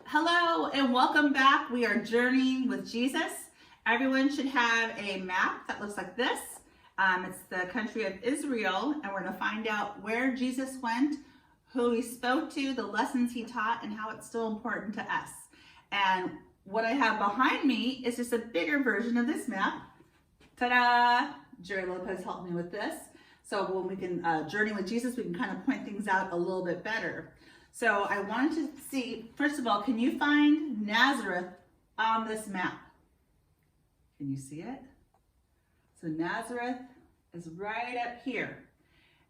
Hello and welcome back. We are journeying with Jesus. Everyone should have a map that looks like this. It's the country of Israel, and we're going to find out where Jesus went, who he spoke to, the lessons he taught, and how it's still important to us. And what I have behind me is just a bigger version of this map. Ta-da! Jerry Lopez helped me with this. So when we can journey with Jesus, we can kind of point things out a little bit better. So I wanted to see, first of all, can you find Nazareth on this map? Can you see it? So Nazareth is right up here.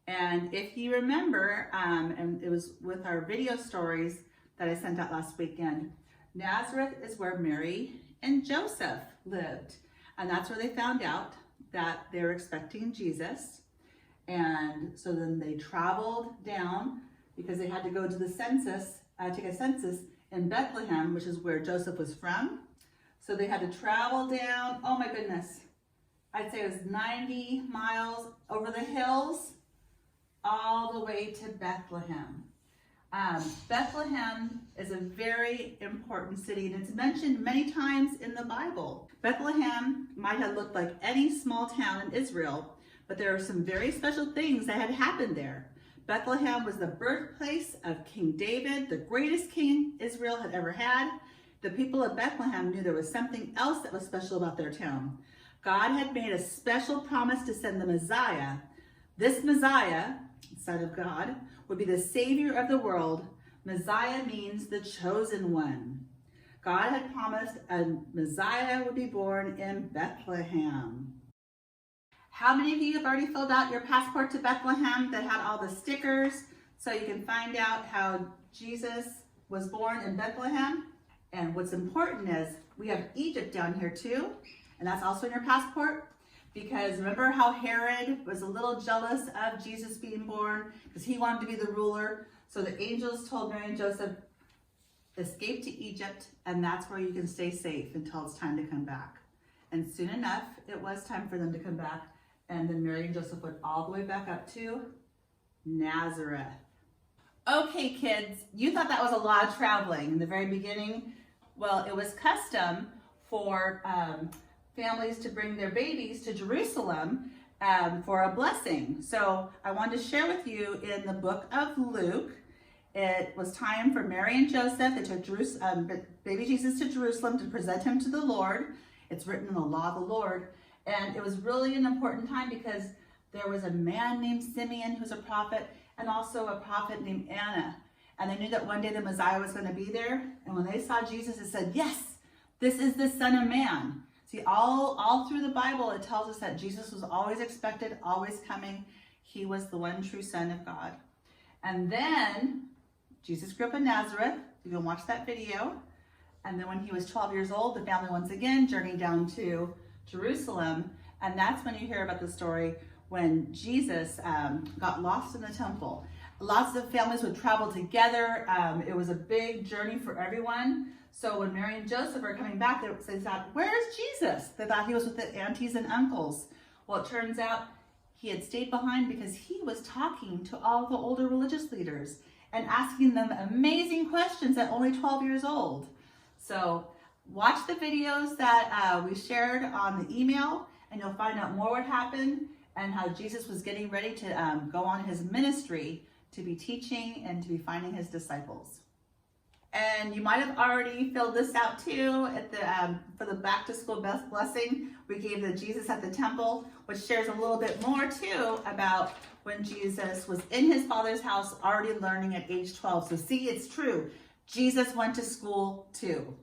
And if you remember, and it was with our video stories that I sent out last weekend, Nazareth is where Mary and Joseph lived. And that's where they found out that they were expecting Jesus. And so then they traveled down because they had to go to the census, take a census in Bethlehem, which is where Joseph was from. So they had to travel down, oh my goodness, I'd say it was 90 miles over the hills, all the way to Bethlehem. Bethlehem is a very important city, and it's mentioned many times in the Bible. Bethlehem might have looked like any small town in Israel, but there are some very special things that had happened there. Bethlehem was the birthplace of King David, the greatest king Israel had ever had. The people of Bethlehem knew there was something else that was special about their town. God had made a special promise to send the Messiah. This Messiah, Son of God, would be the Savior of the world. Messiah means the chosen one. God had promised a Messiah would be born in Bethlehem. How many of you have already filled out your passport to Bethlehem that had all the stickers so you can find out how Jesus was born in Bethlehem? And what's important is we have Egypt down here too, and that's also in your passport, because remember how Herod was a little jealous of Jesus being born because he wanted to be the ruler. So the angels told Mary and Joseph, escape to Egypt, and that's where you can stay safe until it's time to come back. And soon enough, it was time for them to come back. And then Mary and Joseph went all the way back up to Nazareth. Okay, kids, you thought that was a lot of traveling in the very beginning. Well, it was custom for families to bring their babies to Jerusalem for a blessing. So I wanted to share with you in the book of Luke, it was time for Mary and Joseph. They took baby Jesus to Jerusalem to present him to the Lord. It's written in the law of the Lord. And it was really an important time because there was a man named Simeon who's a prophet, and also a prophet named Anna. And they knew that one day the Messiah was going to be there. And when they saw Jesus, it said, yes, this is the Son of Man. See, all through the Bible, it tells us that Jesus was always expected, always coming. He was the one true Son of God. And then Jesus grew up in Nazareth. You can watch that video. And then when he was 12 years old, the family once again journeyed down to Jerusalem, and that's when you hear about the story when Jesus got lost in the temple. Lots of families would travel together. It was a big journey for everyone. So when Mary and Joseph are coming back, they thought, where's Jesus? They thought he was with the aunties and uncles. Well, it turns out he had stayed behind because he was talking to all the older religious leaders and asking them amazing questions at only 12 years old. So watch the videos that we shared on the email, and you'll find out more what happened and how Jesus was getting ready to go on his ministry to be teaching and to be finding his disciples. And you might have already filled this out too at the for the back to school blessing. We gave the Jesus at the temple, which shares a little bit more too about when Jesus was in his Father's house already learning at age 12. So see, it's true. Jesus went to school too.